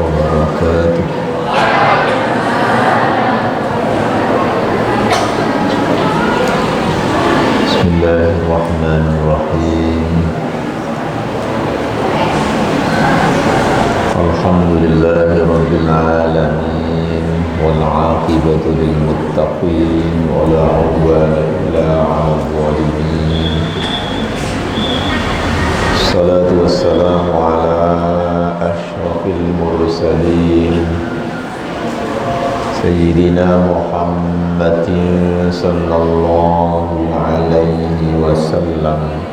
wabarakatuh. Bismillahirrahmanirrahim. Alhamdulillahi rabbil alamin wal 'aqibatu lil muttaqin wa la 'udwana illa 'alal zalimin. Salatu wassalamu ala asyrafil mursalin Sayyidina Muhammadin sallallahu alaihi wasallam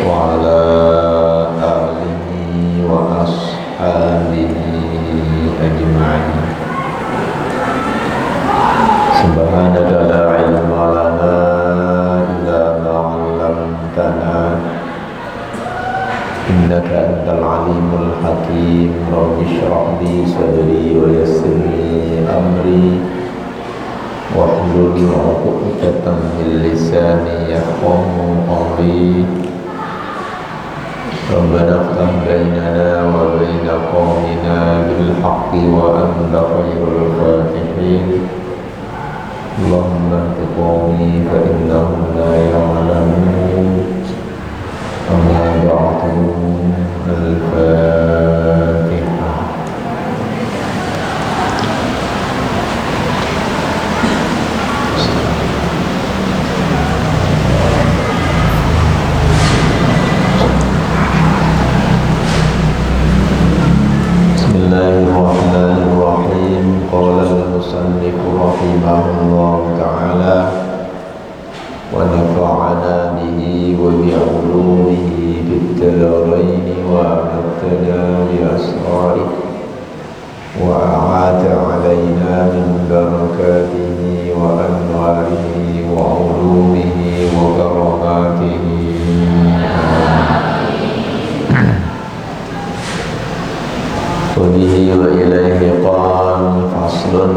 wa ala alihi wa ashabihi ajma'in. Subhanaka la ilma lana illa ma 'allamtana innaka antal alimul hakim. Rabbi shrah li sadri wa yassir li amri wahlul 'uqdatam min lisani yafqahu qawli. Rabbana iftah bainana wa baina qawmina bil haqqi wa anta khairul fatihin. Allahumma ihdi qawmi fa innahum la ya'lamun. Amma ba'du. Al-Fatihah. Bismillahirrahmanirrahim. Qala al-musannif rahimahullahu ta'ala wa nafa'ana bihi wa bi'ulumihi fid darain wa amatna bi asrarihi wa a'ada 'alaina min barakatihi wa anwarihi wa 'ulumihi wa karamatihi. Wa bihi wa ilaihi qala faslun.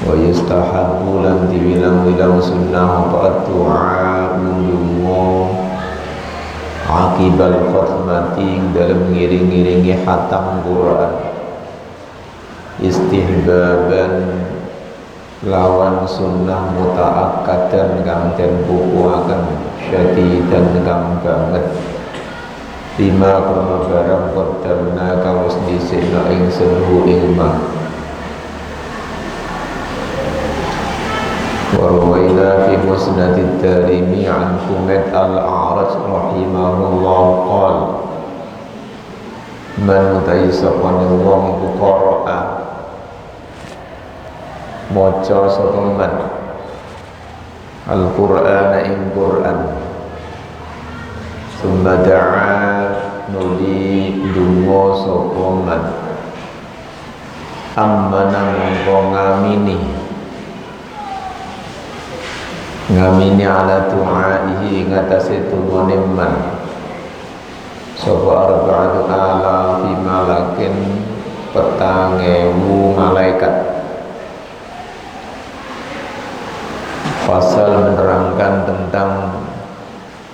Wa yustahabbu lan dibilang-bilang sunnah apa doa undungo akibal khatmati dalam ngiring-ngiringi khatam Quran, istihbaban lawan sunnah muta'akkadan kang den pupuaken syadidan kang banget bima karena barang qaddamna kang wis dhisikna ingsun hu ing Warwaina fi musnadid darimi an Humaid al-A'raj rahimahullah qal man taisaqani wong iku qara'a maca sapa man al-Qur'ana ing Qur'an summa da'a nuli dungo sapa man ammana mongko ngamini ala du'aihi ngatasi tungone man sapa arba'atu ala fi malakin 4.000 malaikat. Fasal menerangkan tentang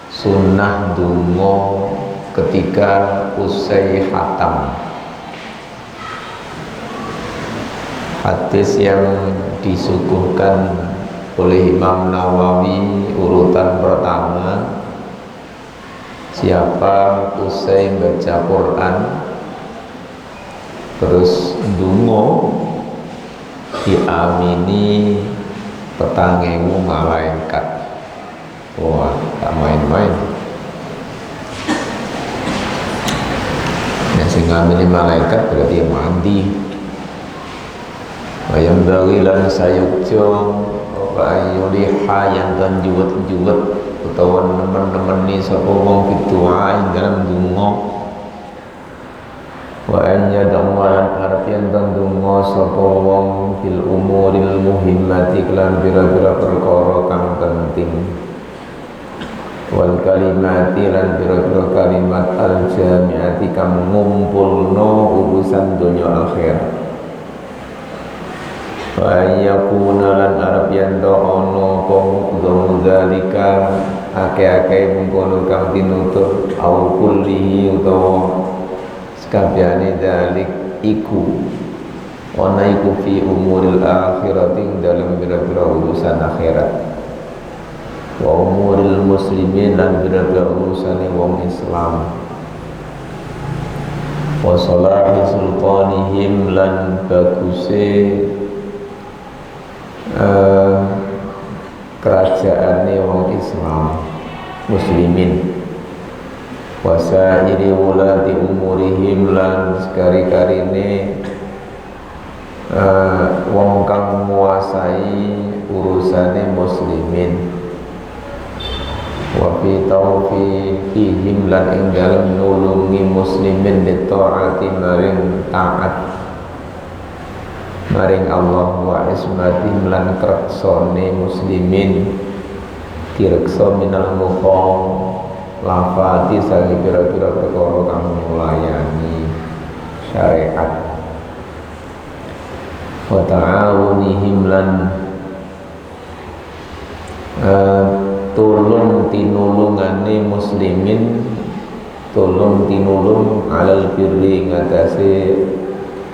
sunnah dungo ketika usai khatam. Hadis yang disuguhkan oleh Imam Nawawi urutan pertama, siapa usai baca Quran terus dungo diamini 4.000 malaikat. Wah, tak main-main. Yang sing ngamini malaikat berarti mandi. Wayang bawilan sayukjo ayuliha yang dan juwet-juwet utawa nemen-nemen ni sapa wong bidu'a ing dalam donga wa an yad'uwan arep yen donga sapa wong fil umuril muhimmati lan pira-pira perkara kang penting wal kalimati lan pira-pira kalimat al jami'ati kang ngumpulno urusan dunya akhirat. Wa yakuna lan arab yanto ono pong dzalika ake-ake mengkono kang tinutur au kullihi utawa Sekabehane dalik iku ana iku fi umuril akhirati dalam bira-bira urusan akhirat wa umuril muslimin lan bira-bira urusane wong Islam wa salahi sultanihim lan baguse kerajaane wong Islam muslimin wasairi wulati umurihim lan sekari-karine wong kang nguasai urusane muslimin wa fi taufiqihim lan ing dalem nulungi muslimin bi taati maring taat maring Allah wa ismatihim lan kreksone muslimin direksa minal lafati sangi pira-pira perkara kang mulayani syariat wa ta'awunihim lan tulung tinulungane muslimin tulung tinulung alal birri ngatasi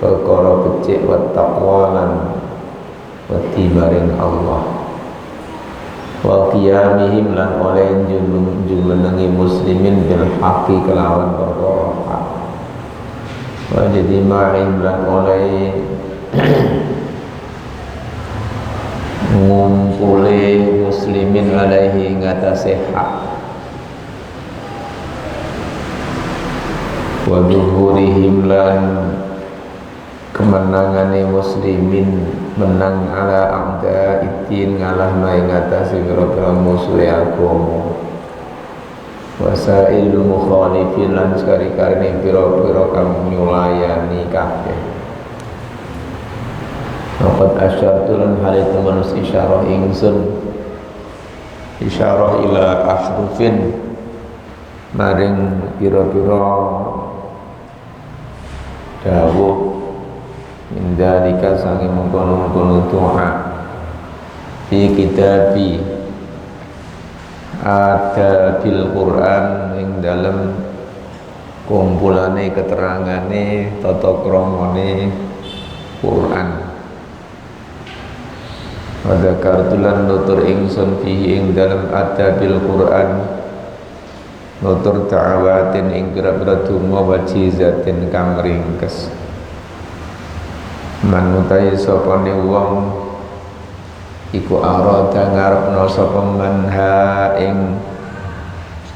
perkara becik wa taqwa lan wedi maring Allah wa qiyamihim lan oleh jumenengi muslimin bil haqqi kelawan perkara hak wa jadi ma'im lan oleh ngumpule muslimin alaihi ngatasi hak wa duhurihim lan kemenangane muslimin menang ala a'da itin ngalah mai ngatasi pira-pira musuh agama wasail mukhalifin lan sekari-karine pira-pira kang nyulayani kabeh waqad asyartu lan halitu manus isyarah ingsun isyarah ila ahrufin maring pira-pira dawuh min dalika sangi mengkono-mengkono doa fi kitabi ada bil Quran ing dalam kumpulane keterangane tata kramane Quran ada kartulan nutur ingsun fihi ing dalam ada bil Quran nutur ta'awatin ing pira-pira donga wajizatin kang ringkes manutai sopone wong iku arada ngarepno sapa manha ing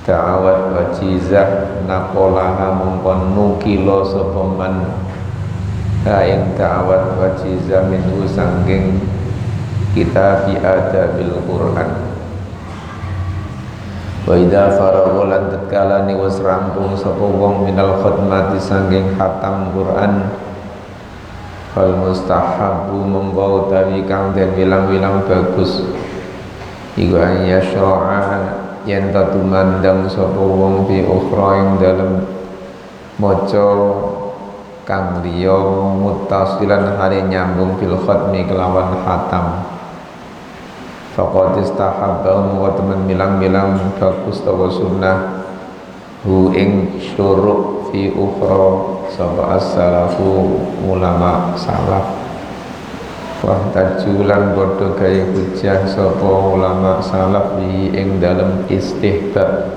ta'awat wajizah naqolaha mongkon nukila sapa man ha ing ta'awat wajizah minhu sangking kitab adabil Quran wa idza faragha lan tatkala ni wis rampung sapa wong minal khutmati sangking khatam Quran fal mustahabu monggo utawi kang den wilang-wilang bagus iku ayyashra'a yen tatumandang sapa wong fi ukhra ing dalem maca kang liya muttasilan hale nyambung fil khatmi kelawan khatam faqad istahabba wa temen milang-milang bagus tawa sunnah hu ing syuruk fi ukhra sapa as-salafu ulama salaf wah tajulan bodo gaya hujah sapa ulama salaf bi ing dalem istihbab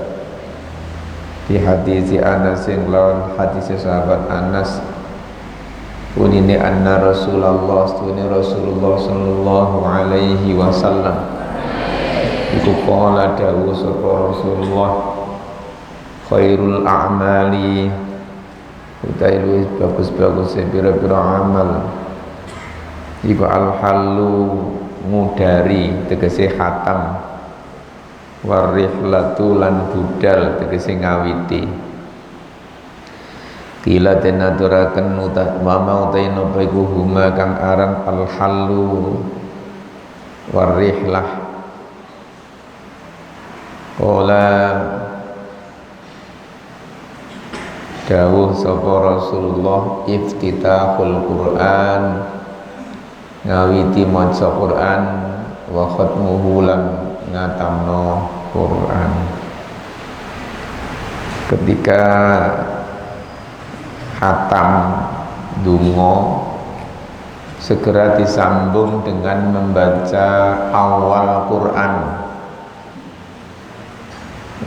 di hadis Anas sing lawan hadis sahabat Anas unine anna Rasulullah sallallahu alaihi wasallam iku qala dawuh sapa Rasulullah khairul a'mali utai luwih bagus-bagus pira-pira amal iku al-hallu ngudari tegese khatam warihlatu lan budal tegese ngawiti kila tenaturaken utat mama utai napa iku huma kang aran al-hallu warihlah qala dawuh sapa Rasulullah iftitahul Quran ngawiti maca Quran wa khatmuhu lan ngatamno Quran ketika khatam dungo segera disambung dengan membaca awal Quran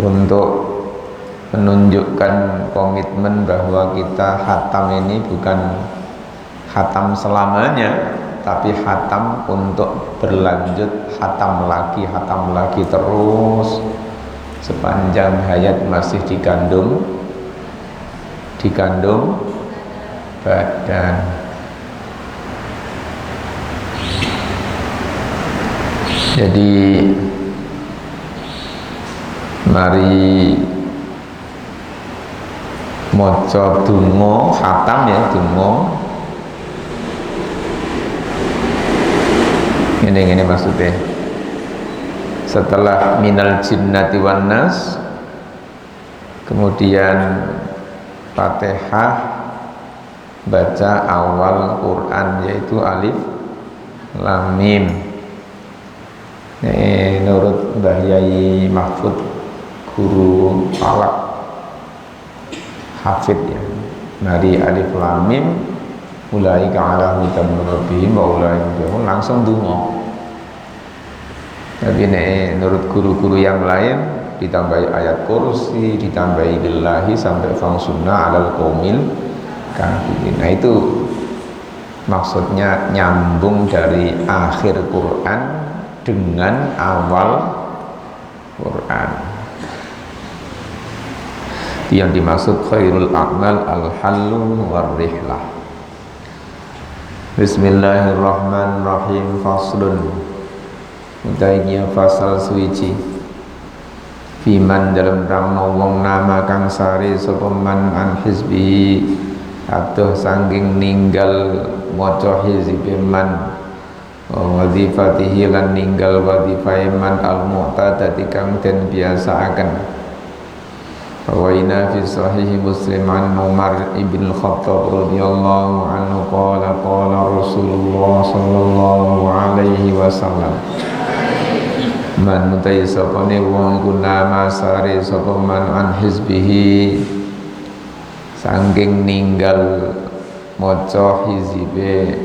untuk menunjukkan komitmen bahwa kita khatam ini bukan khatam selamanya, tapi khatam untuk berlanjut, khatam lagi terus sepanjang hayat masih dikandung badan. Jadi mari maca donga khatam ya, donga ini maksudnya. Setelah minal jinnati wan nas, kemudian Fatihah, baca awal Quran yaitu alif lam mim. Menurut Mbah Yai Mahfud, guru falak hafid ya, dari alif lam mim ulaika ala hudan min rabbihim wa ulaika langsung donga. Tapi menurut guru-guru yang lain ditambahi ayat kursi, ditambahi billahi sampai fangsunna alal qaumil kafirin. Nah itu maksudnya nyambung dari akhir Quran dengan awal Quran. Yang dimaksud khairul a'mal al-hallu war-rihlah. Bismillahirrahmanirrahim. Faslun utaiknya fasal suici fiman dalam rangno wong nama kang sari sapa man an hizbi atuh sangking ninggal maca hizbi man wazifatihi lan ninggal wazifah man al-mu'tadati kang den biasaaken. Rawaina fi sahih Muslim an Umar ibn Khattab radhiyallahu anhu qala Rasulullah sallallahu alaihi wasallam man mutai sapane wong iku nama sare sapa man an hizbihi saking ninggal maca hizbe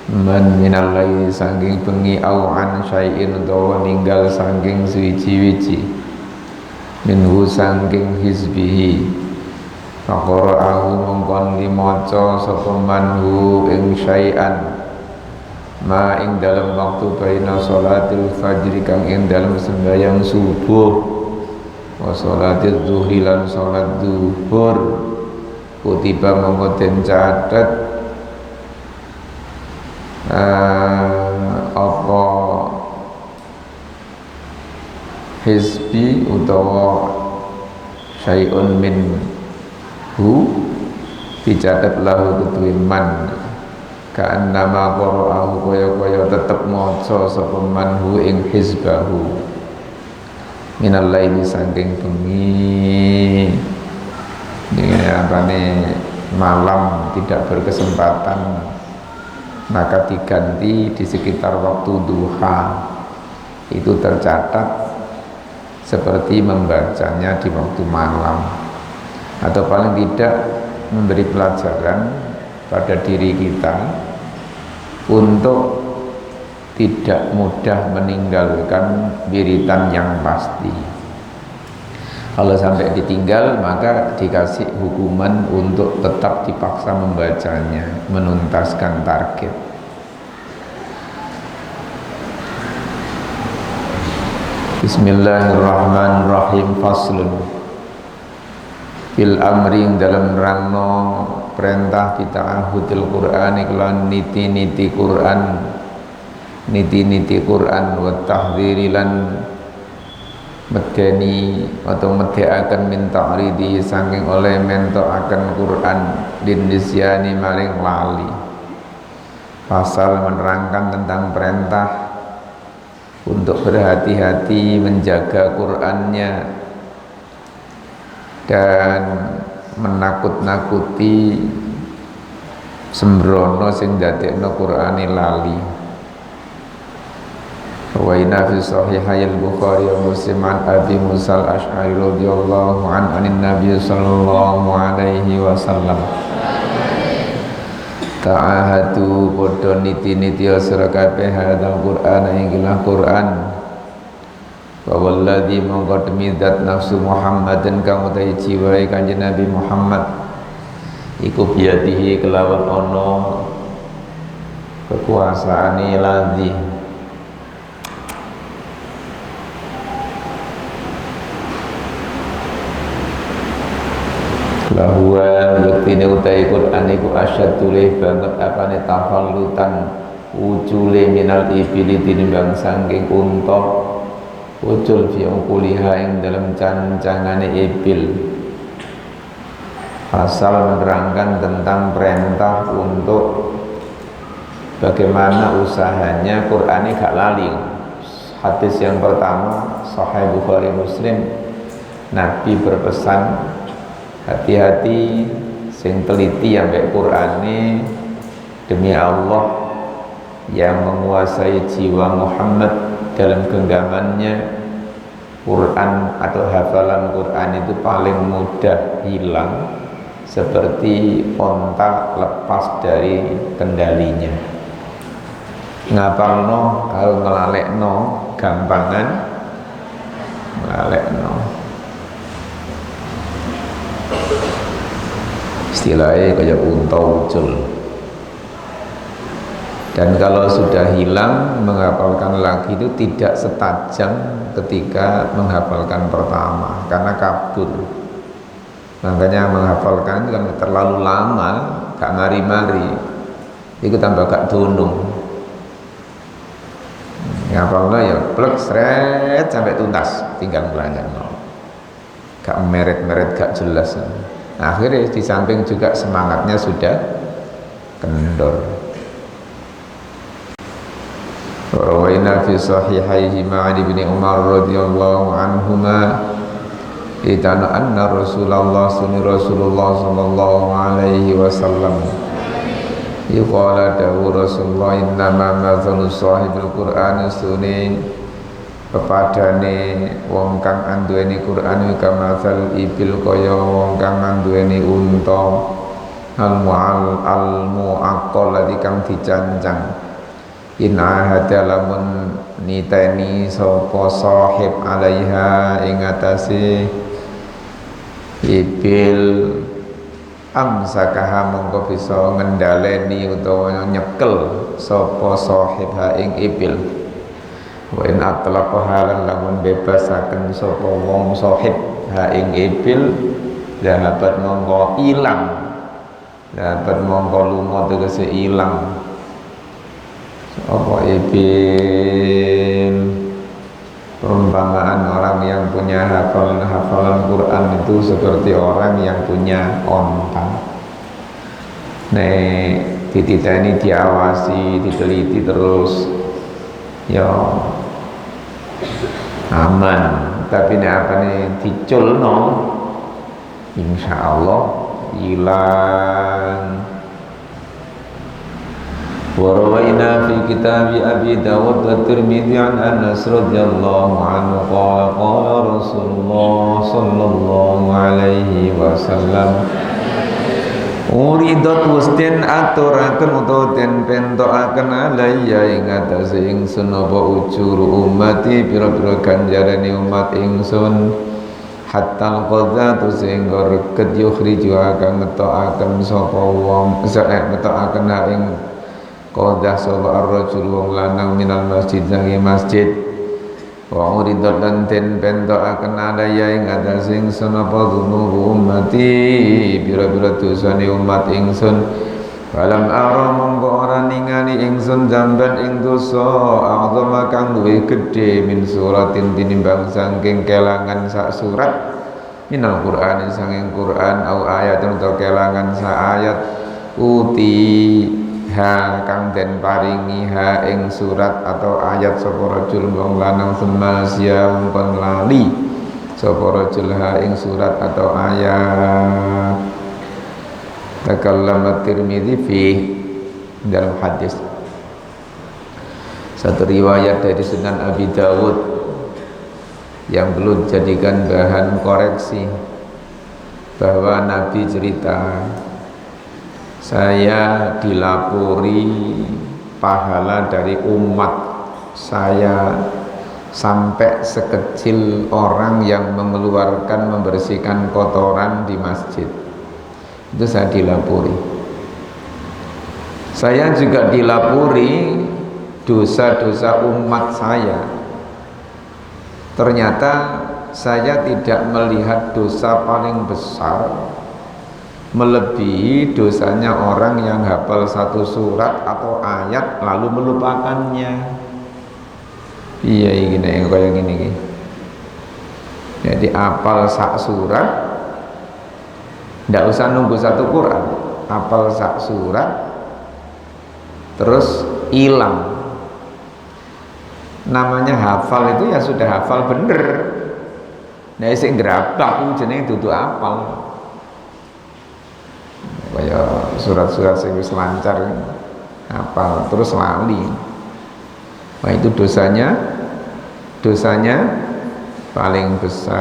man minallai saking bengi au an syai'in utawa ninggal saking suwiji-wiji minhu saking hizbihi faqara'ahu mongkon limaca sapa manhu ing syai'an ma ing dalam waktu baina sholatil fajri kang ing dalam sembahyang subuh wa sholatil zuhri lan sholat zuhur kutiba mongko den catet apa hizbi utawa syai'un min hu dicatat lahu ketuwi man ka'an nama qara'ahu kaya-kaya tetep maca sapa man hu ing hizbahu minal laili saking bengi. Ini apane malam tidak berkesempatan maka diganti di sekitar waktu duha, itu tercatat seperti membacanya di waktu malam, atau paling tidak memberi pelajaran pada diri kita untuk tidak mudah meninggalkan wiritan yang pasti. Kalau sampai ditinggal maka dikasih hukuman untuk tetap dipaksa membacanya, menuntaskan target. Bismillahirrahmanirrahim. Faslun fil amri dalam rangno perintah ta'ahudil Qur'an iklan niti-niti Qur'an, niti-niti Qur'an wa tahdhiri lan medeni atau medheaken min ta'ridi saking oleh mentokaken Qur'an din nisyani maring lali. Pasal menerangkan tentang perintah untuk berhati-hati menjaga Qur'annya dan menakut-nakuti sembrono sing dadekno Qur'ane lali. Wa inna fi sahihai al-Bukhari wa Muslim an Abi Musa al-Ash'ari radhiyallahu anin Nabi sallallahu alaihi wasallam ta'ahadu padha niti-niti sira kabeh hadzal Qur'an ing Qur'an wa walladzi mongko demidat nafsu Muhammadin kang utahe jiwae Kanjeng Nabi Muhammad iku biadihi kelawan ana kekuasaane ladzi bahwa yektine utai Quran iku asyadulih banget apane tafallutan ucule minal ibili tinimbang sangking unta ucul fi uquliha ing dalam cancangane ibil. Pasal menerangkan tentang perintah untuk bagaimana usahanya Quran ini gak lali. Hadis yang pertama Sahih Bukhari Muslim, Nabi berpesan hati-hati sing teliti ambek Quran ini demi Allah yang menguasai jiwa Muhammad dalam genggamannya. Quran atau hafalan Quran itu paling mudah hilang seperti onta lepas dari kendalinya. Ngapalno kalau ngelalekno gampangan ngelalekno. Istilahnya kayak unta ucul. Dan kalau sudah hilang, menghafalkan lagi itu tidak setajam ketika menghafalkan pertama, karena kabur. Makanya menghafalkan itu kan terlalu lama, gak mari-mari, itu tambah gak dunung. Ngapalnya ya plek seret sampai tuntas, tinggal pelanggan. Gak meret-meret, gak jelas. Akhirnya di samping juga semangatnya sudah kendor. Rawaina fi sahihaihi ma'an ibni Umar radhiyallahu anhuma itana anna Rasulullah sallallahu alaihi wasallam yuqala dawu Rasulullah innama mathalu sahibul Qur'an sunin pepadane wong kang anduweni Quran iki kamatsal ibil kaya wong kang anduweni unta al muaqqal lati kang dicancang in ahada lamun niteni sapa sahib alaiha ing atase ibil amsakaha mongko bisa ngendhaleni utawa nyekel sapa sahib ha ing ibil. Wa in atlaqaha halan lamun bebasaken sapa wong sahib ha ing ibil dapat mongko ilang, dapat mongko lunga tegese ilang apa ibil. Perumpamaan orang yang punya hafalan Quran itu seperti orang yang punya onta. Nek dititeni diawasi, diteliti terus ya aman, tapi nek apane diculno insyaallah hilang. Wa rawaina fi kitab Abi Dawud wa Tirmidzi an Anas radhiyallahu anhu qala qala Rasulullah sallallahu alaihi wasallam uridat wasden aturaken utawa den pentokaken alayya ing atase ingsun apa ujuru ummati pira-pira ganjarane umat ingsun hatta qadzatu sehingga reget yukhriju akan ngetokaken sapa wong ngetokaken ing qadzah sapa ar-rajul wong lanang minal masjid sange masjid wa uridat lan den pentokaken alayya ing atase ingsun apa dunubu ummati pira-pira dosane umat ingsun walam ara mongko ora ningali ingsun jamban ing dosa azama kang luwih gedhe min suratin tinimbang saking kelangan sak surat minal Qur'an saking Qur'an au ayat utawa kelangan sak ayat uti ha kang den paringi ha ing surat atau ayat sapa rajul wong lanang semasya mongkon lali sapa rajul ha ing surat atau ayat. Takallama Tirmidzi fi dalam hadis Satu riwayat dari Sunan Abi Dawud yang perlu dijadikan bahan koreksi, bahwa Nabi cerita, saya dilapori pahala dari umat saya sampai sekecil orang yang membersihkan kotoran di masjid. Itu saya dilapori. Saya juga dilapori dosa-dosa umat saya. Ternyata saya tidak melihat dosa paling besar melebihi dosanya orang yang hafal satu surat atau ayat lalu melupakannya. Iya gini yang kayak gini. Jadi hafal sak surat, tidak usah nunggu satu Quran, hafal sak surat terus hilang. Namanya hafal itu ya sudah hafal bener. Nah isi gerabak jenenge dudu hafal. Kayak surat-surat sing wis lancar hafal terus lali. Wah itu dosanya paling besar.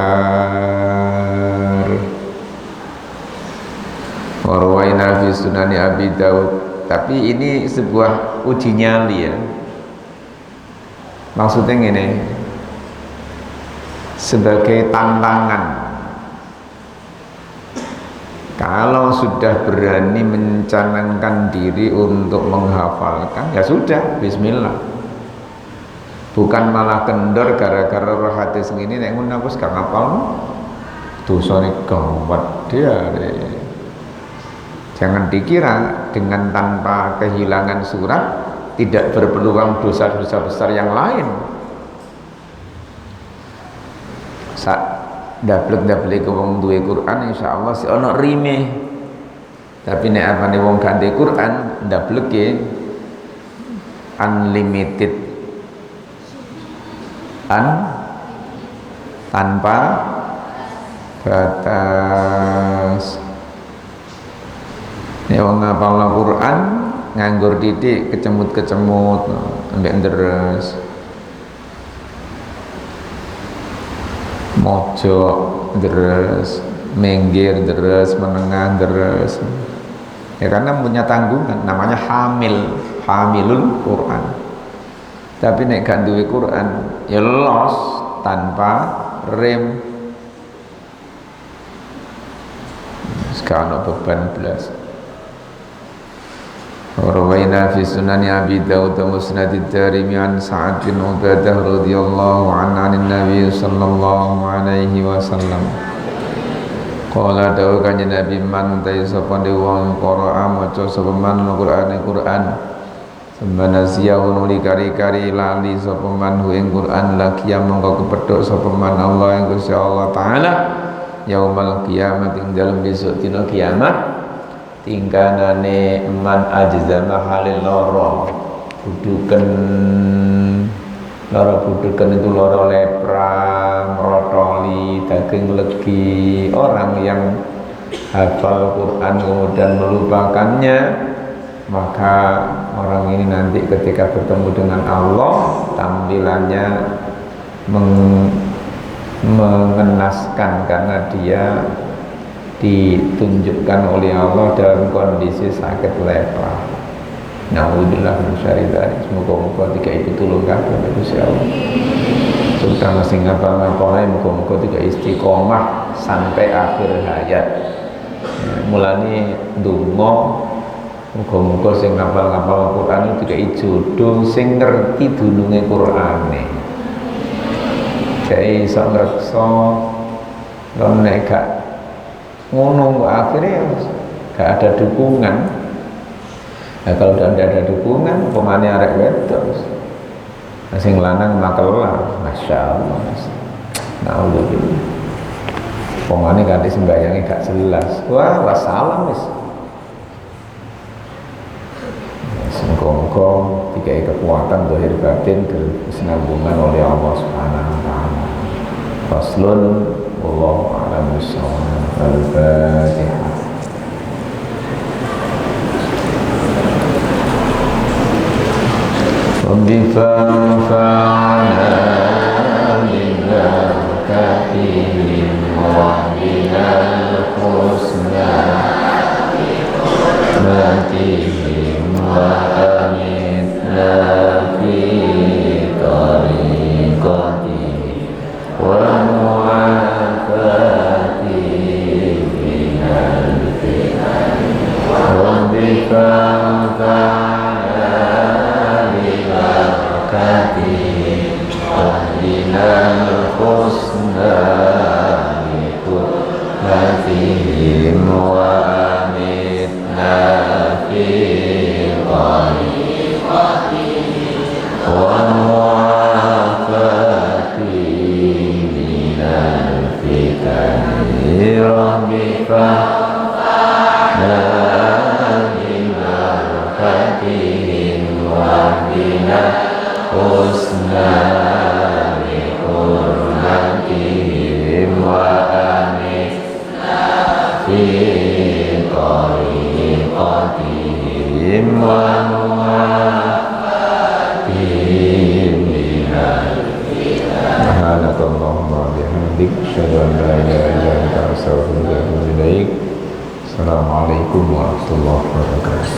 Warwaina fi sunani Abi Daud. Tapi ini sebuah uji nyali ya. Maksudnya gini, sebagai tantangan. Kalau sudah berani mencanangkan diri untuk menghafalkan, ya sudah, bismillah. Bukan malah kendor gara-gara roh hadis segini, nek ngono aku gak ngapal, dosane gawat dia. Jangan dikira dengan tanpa kehilangan surat tidak berpeluang dosa-dosa besar yang lain. Saat dablek-dablek wong duwe Quran insyaallah si ono rime. Tapi nek apane wong ganti Quran dableke unlimited tanpa batas. Nek wong ngapal Quran nganggur titik kecemut-kecemut ambek deres mojok deres minggir deres menengah deres ya karena punya tanggungan namanya hamilul Quran. Tapi nek gak duwe Quran ya los tanpa rem sekarang beban belas. Rawaina fi sunani Abi Dawud wa musnad ad-Darimi an Sa'ad bin Ubadah radhiyallahu anhu an Nabi sallallahu alaihi wasallam. Qala dawu kanjeng Nabi man ta sapa wong qira'a maca sapa man Quran sembana siyahu nuli kari-kari lali sapa man ing Quran lakiya mongko kepethuk sapa man Allah yang Gusti Allah taala yaumal kiamat ing dalem besok dina kiamat. Tingkanane man ajzama halil loro buduken itu loro lepra merotoli daging legi. Orang yang hafal Quran kemudian melupakannya, maka orang ini nanti ketika bertemu dengan Allah tampilannya mengenaskan karena dia ditunjukkan oleh Allah dalam kondisi sakit lepra. Naudzubillah min syarri dzalik. Semoga-moga tiga itu tulung kabeh Gusti Allah. Terutama sing ngapal-ngapale muga-muga tiga istiqomah sampai akhir hayat. Mulane ndonga muga-muga sing ngapal-ngapal Quran tiga jodoh sing ngerti dununge Qurane. Kae iso ngrekso lan nek gak ngono akhirnya gak ada dukungan. Nah kalau udah ada dukungan pemane arek wedok sing lanang makelar masyaallah. Nah udah gitu pemane ganti sembayangnya gak jelas. Wah wassalam wis. Semoga tiga kekuatan zahir batin berkesinambungan oleh Allah Subhanahu wa taala. Faslun wallahu a'lam bissawab. Al-Fatihah. رب فانفعنا ببركاتهم وبنا الحسنى ماتهم وأمتنا في طريقته ومعافاتهم من الفتن رب فانفعنا ببركاتهم واهدنا الحسنى بقدرتهم وأمتنا في طريقتهم ومعافاتهم من الفتن رب فانفعنا ببركاتهم واهدنا الحسنى بحرمتهم وأمتنا في طريقتهم ومعافاتهم من الفتن سبحانك اللهم وبحمدك أشهد أن لا إله إلا أنت أستغفرك وأتوب إليك. Assalamualaikum warahmatullahi wabarakatuh.